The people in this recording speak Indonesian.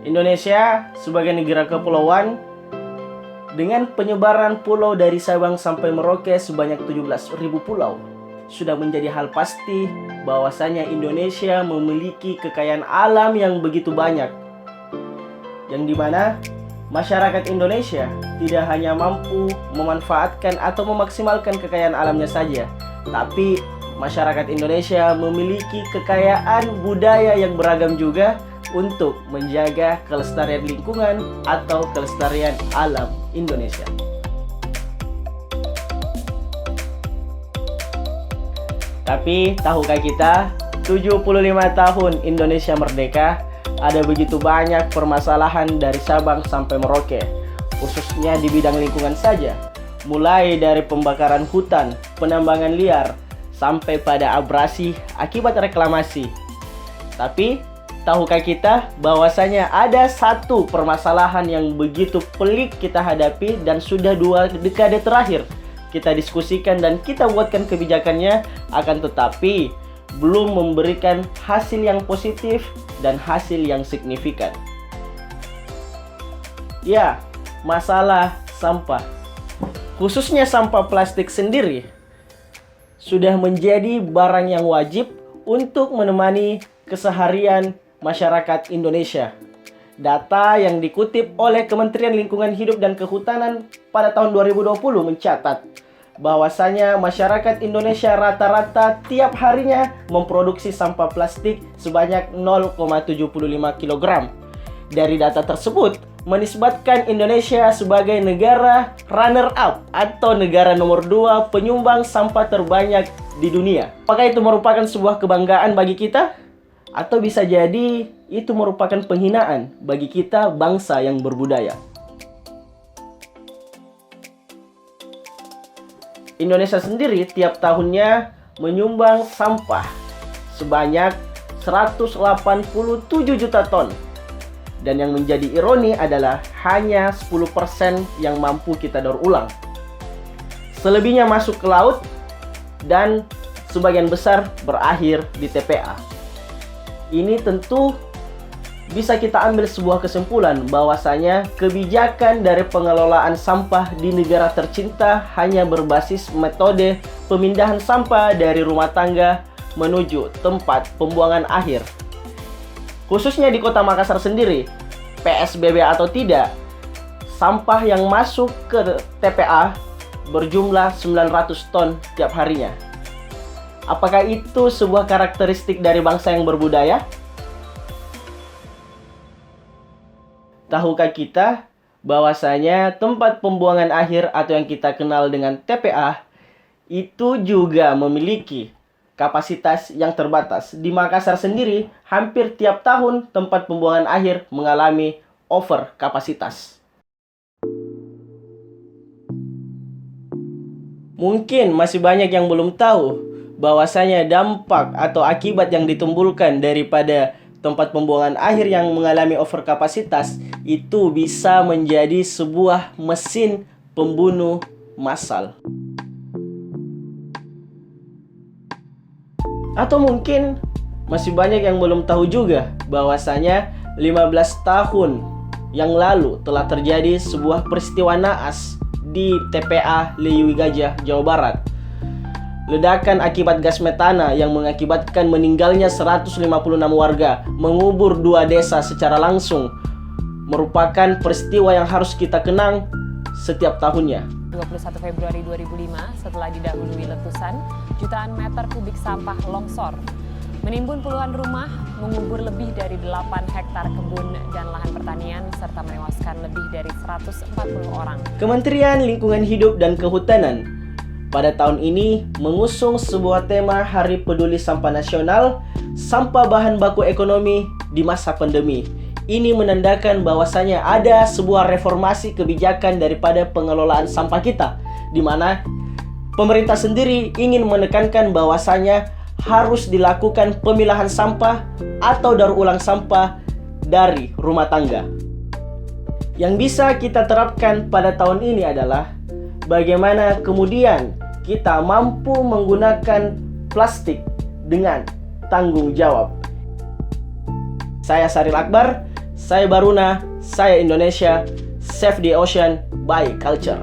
Indonesia sebagai negara kepulauan dengan penyebaran pulau dari Sabang sampai Merauke sebanyak 17.000 pulau, sudah menjadi hal pasti bahwasanya Indonesia memiliki kekayaan alam yang begitu banyak, yang dimana masyarakat Indonesia tidak hanya mampu memanfaatkan atau memaksimalkan kekayaan alamnya saja, tapi masyarakat Indonesia memiliki kekayaan budaya yang beragam juga untuk menjaga kelestarian lingkungan atau kelestarian alam Indonesia. Tapi tahukah kita, 75 tahun Indonesia merdeka, ada begitu banyak permasalahan dari Sabang sampai Merauke, khususnya di bidang lingkungan saja, mulai dari pembakaran hutan, penambangan liar, sampai pada abrasi akibat reklamasi. Tapi tahukah kita bahwasanya ada satu permasalahan yang begitu pelik kita hadapi dan sudah 2 dekade terakhir kita diskusikan dan kita buatkan kebijakannya, akan tetapi belum memberikan hasil yang positif dan hasil yang signifikan. Ya, masalah sampah. Khususnya sampah plastik sendiri sudah menjadi barang yang wajib untuk menemani keseharian masyarakat Indonesia. Data yang dikutip oleh Kementerian Lingkungan Hidup dan Kehutanan pada tahun 2020 mencatat bahwasanya masyarakat Indonesia rata-rata tiap harinya memproduksi sampah plastik sebanyak 0,75 kg. Dari data tersebut menisbatkan Indonesia sebagai negara runner-up atau negara nomor 2 penyumbang sampah terbanyak di dunia. Apakah itu merupakan sebuah kebanggaan bagi kita? Atau bisa jadi itu merupakan penghinaan bagi kita bangsa yang berbudaya. Indonesia sendiri tiap tahunnya menyumbang sampah sebanyak 187 juta ton. Dan yang menjadi ironi adalah hanya 10% yang mampu kita daur ulang. Selebihnya masuk ke laut dan sebagian besar berakhir di TPA. Ini tentu bisa kita ambil sebuah kesimpulan bahwasanya kebijakan dari pengelolaan sampah di negara tercinta hanya berbasis metode pemindahan sampah dari rumah tangga menuju tempat pembuangan akhir. Khususnya di Kota Makassar sendiri, PSBB atau tidak, sampah yang masuk ke TPA berjumlah 900 ton tiap harinya. Apakah itu sebuah karakteristik dari bangsa yang berbudaya? Tahukah kita bahwasanya tempat pembuangan akhir atau yang kita kenal dengan TPA itu juga memiliki kapasitas yang terbatas. Di Makassar sendiri, hampir tiap tahun tempat pembuangan akhir mengalami over kapasitas. Mungkin masih banyak yang belum tahu bahwasanya dampak atau akibat yang ditimbulkan daripada tempat pembuangan akhir yang mengalami over kapasitas itu bisa menjadi sebuah mesin pembunuh massal. Atau mungkin masih banyak yang belum tahu juga bahwasanya 15 tahun yang lalu telah terjadi sebuah peristiwa naas di TPA Leuwi Gajah, Jawa Barat. Ledakan akibat gas metana yang mengakibatkan meninggalnya 156 warga, mengubur 2 desa secara langsung, merupakan peristiwa yang harus kita kenang setiap tahunnya. 21 Februari 2005, setelah didahului letusan, jutaan meter kubik sampah longsor menimbun puluhan rumah, mengubur lebih dari 8 hektar kebun dan lahan pertanian, serta menewaskan lebih dari 140 orang. Kementerian Lingkungan Hidup dan Kehutanan pada tahun ini mengusung sebuah tema Hari Peduli Sampah Nasional, Sampah Bahan Baku Ekonomi di masa pandemi. Ini menandakan bahwasanya ada sebuah reformasi kebijakan daripada pengelolaan sampah kita, di mana pemerintah sendiri ingin menekankan bahwasanya harus dilakukan pemilahan sampah atau daur ulang sampah dari rumah tangga. Yang bisa kita terapkan pada tahun ini adalah bagaimana kemudian kita mampu menggunakan plastik dengan tanggung jawab. Saya Saril Akbar, Saya Baruna, saya Indonesia, Save the Ocean by Culture.